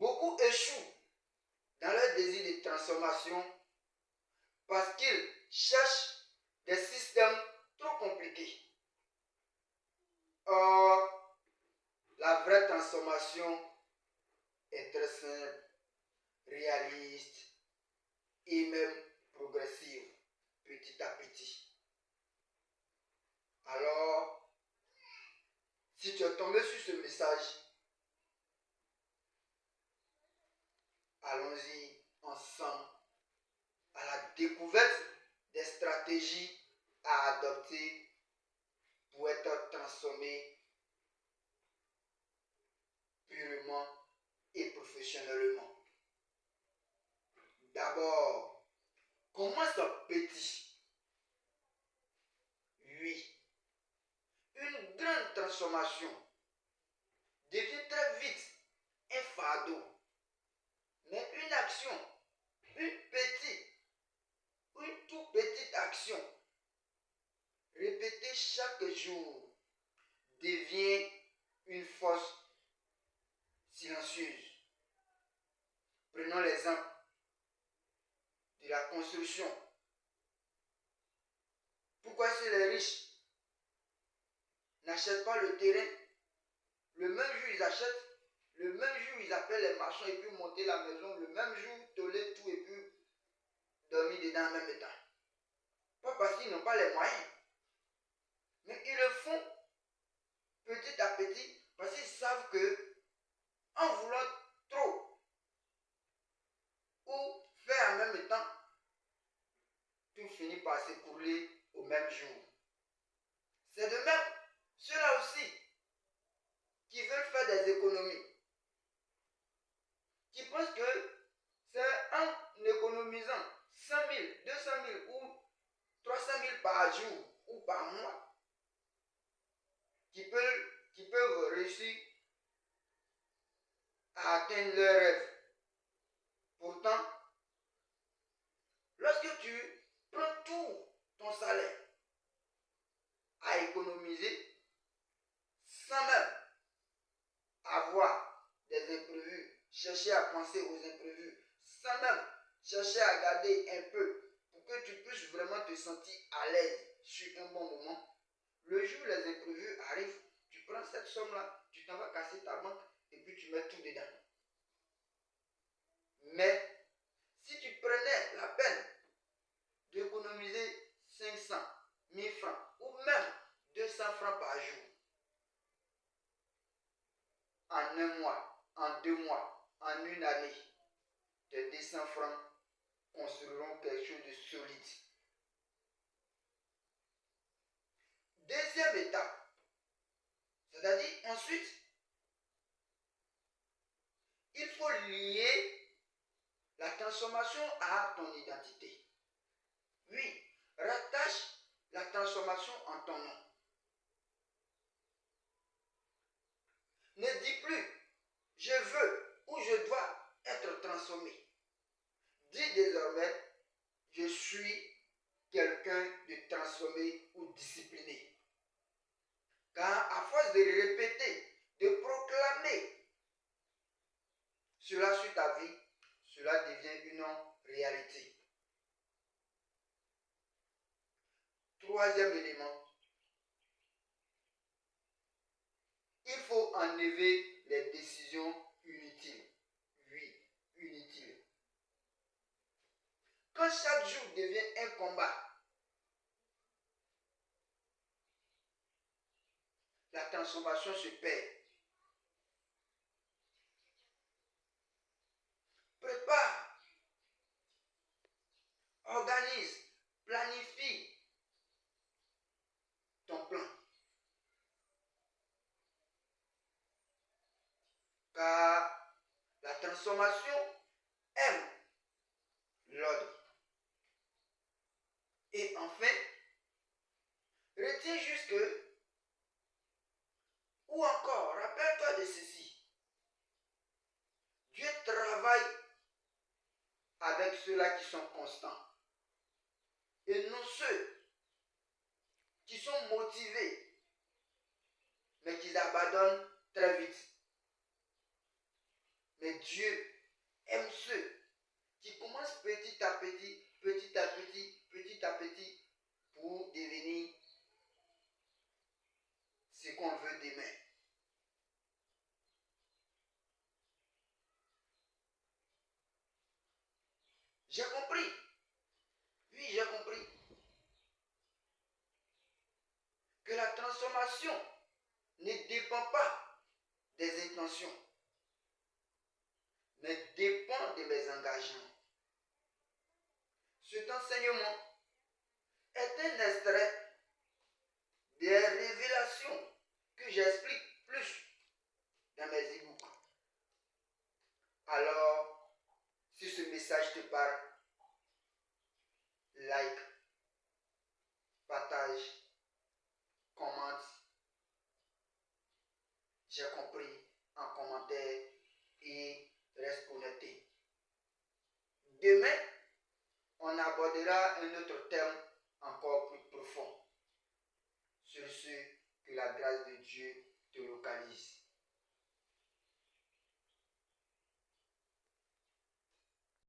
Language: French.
Beaucoup échouent dans leur désir de transformation parce qu'ils cherchent des systèmes trop compliqués. Or, la vraie transformation est très simple, réaliste et même progressive, petit à petit. Alors, si tu es tombé sur ce message, allons-y ensemble à la découverte des stratégies à adopter pour être transformé purement et professionnellement. D'abord, commence petit. Oui, une grande transformation devient très vite un fardeau. Mais une action, une toute petite action, répétée chaque jour, devient une force silencieuse. Prenons l'exemple de la construction. Pourquoi est-ce que les riches n'achètent pas le terrain? Le même jour ils achètent, le même jour ils appellent les marchands et puis monter la maison, le même jour toller tout et puis dormir dedans en même temps. Pas parce qu'ils n'ont pas les moyens, mais ils le font petit à petit parce qu'ils savent que en voulant trop ou faire en même temps, tout finit par s'écrouler au même jour. C'est de même ceux-là aussi qui veulent faire des économies, qui pensent que c'est en économisant 100 000, 200 000 ou 300 000 par jour ou par mois qui peuvent réussir à atteindre leurs rêves. Pourtant, lorsque tu prends tout ton salaire à économiser sans même avoir des imprévus, chercher à penser aux imprévus, sans même chercher à garder un peu pour que tu puisses vraiment te sentir à l'aise sur un bon moment, le jour où les imprévus arrivent, tu prends cette somme-là, tu t'en vas casser ta banque et puis tu mets tout dedans. Mais si tu prenais la peine d'économiser 500, 1000 francs ou même 200 francs par jour, en un mois, en 2 mois, en une année, tes 200 francs construiront quelque chose de solide. Deuxième étape, c'est-à-dire ensuite, il faut lier la transformation à ton identité. Oui, rattache la transformation en ton nom. Ne dis plus, je veux ou je dois être transformé. Dis désormais, je suis quelqu'un de transformé ou discipliné. Car à force de répéter, de proclamer cela sur ta vie, cela devient une réalité. Troisième élément, il faut enlever les décisions inutiles. Oui, inutiles. Quand chaque jour devient un combat, la transformation se perd. Prépare, organise, planifie ton plan. Car la transformation aime l'ordre. Et enfin, retiens juste que, ou encore, rappelle-toi de ceci. Dieu travaille avec ceux-là qui sont constants. Et non ceux qui sont motivés, mais qui abandonnent très vite. Mais Dieu aime ceux qui commencent petit à petit, petit à petit, petit à petit, pour devenir ce qu'on veut demain. J'ai compris. Oui, j'ai compris que la transformation ne dépend pas des intentions, mais dépend de mes engagements. Cet enseignement est un extrait des révélations que j'explique plus dans mes e-books. Alors, si ce message te parle, like, partage, commente. J'ai compris en commentaire et reste connecté. Demain, on abordera un autre thème encore plus profond.